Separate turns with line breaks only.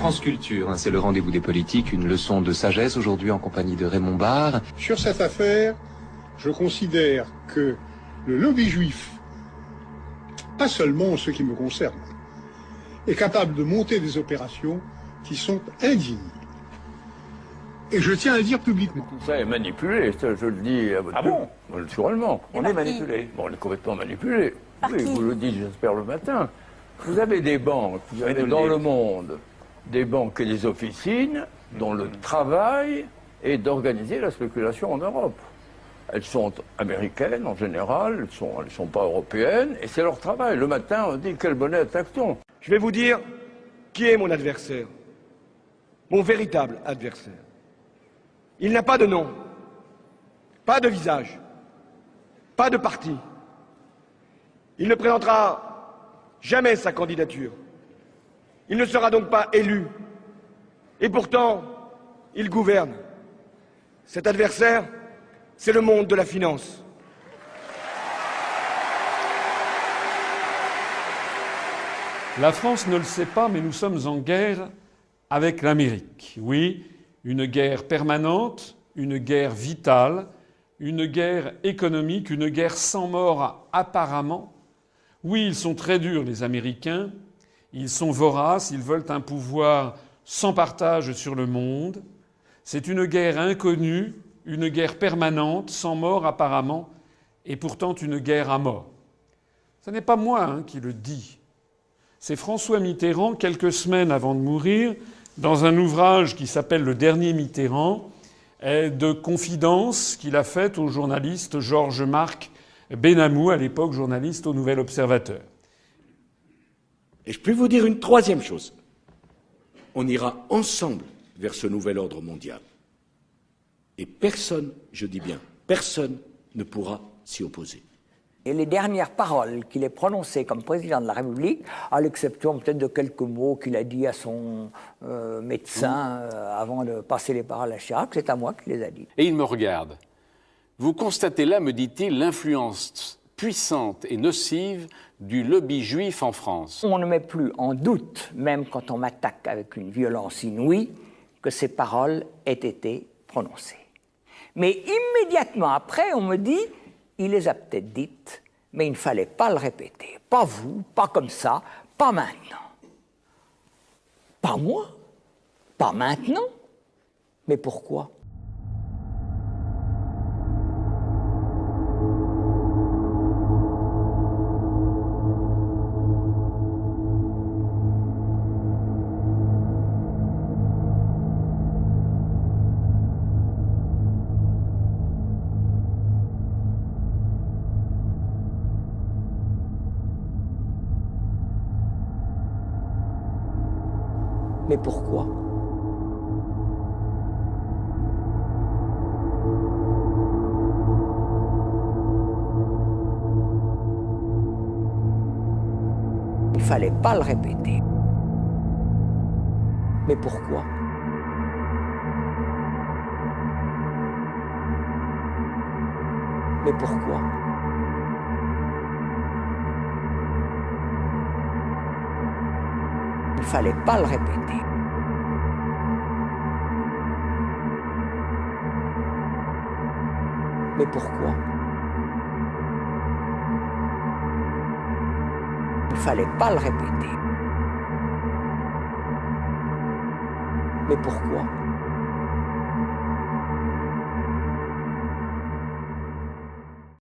France Culture, hein, c'est le rendez-vous des politiques, une leçon de sagesse aujourd'hui en compagnie de Raymond Barre.
Sur cette affaire, je considère que le lobby juif, pas seulement en ce qui me concerne, est capable de monter des opérations qui sont indignes. Et je tiens à le dire publiquement.
Tout ça est manipulé, ça je le dis à votre naturellement. On est manipulé. Bon, on est complètement manipulé. Oui, vous le dites, j'espère, le matin. Vous avez des banques, vous avez dans le monde des banques et des officines dont le travail est d'organiser la spéculation en Europe. Elles sont américaines en général, elles sont pas européennes, et c'est leur travail. Le matin, on dit quelle monnaie attaque-t-on?
Je vais vous dire qui est mon adversaire, mon véritable adversaire. Il n'a pas de nom, pas de visage, pas de parti. Il ne présentera jamais sa candidature. Il ne sera donc pas élu. Et pourtant, il gouverne. Cet adversaire, c'est le monde de la finance.
La France ne le sait pas, mais nous sommes en guerre avec l'Amérique. Oui, une guerre permanente, une guerre vitale, une guerre économique, une guerre sans mort apparemment. Oui, ils sont très durs, les Américains. Ils sont voraces, ils veulent un pouvoir sans partage sur le monde. C'est une guerre inconnue, une guerre permanente, sans mort apparemment, et pourtant une guerre à mort. Ce n'est pas moi qui le dis. C'est François Mitterrand, quelques semaines avant de mourir, dans un ouvrage qui s'appelle Le dernier Mitterrand, de confidence qu'il a faite au journaliste Georges-Marc Benamou, à l'époque journaliste au Nouvel Observateur.
Et je peux vous dire une troisième chose. On ira ensemble vers ce nouvel ordre mondial. Et personne, je dis bien, personne ne pourra s'y opposer.
Et les dernières paroles qu'il ait prononcées comme président de la République, à l'exception peut-être de quelques mots qu'il a dit à son médecin avant de passer les paroles à Chirac, c'est à moi qu'il les a dit.
Et il me regarde. Vous constatez là, me dit-il, l'influence puissante et nocive du lobby juif en France.
On ne met plus en doute, même quand on m'attaque avec une violence inouïe, que ces paroles aient été prononcées. Mais immédiatement après, on me dit, il les a peut-être dites, mais il ne fallait pas le répéter. Pas vous, pas comme ça, pas maintenant. Pas moi, pas maintenant. Mais pourquoi ? Mais pourquoi ? Il ne fallait pas le répéter. Mais pourquoi ? Mais pourquoi ? Il ne fallait pas le répéter. Mais pourquoi ? Il ne fallait pas le répéter. Mais pourquoi ?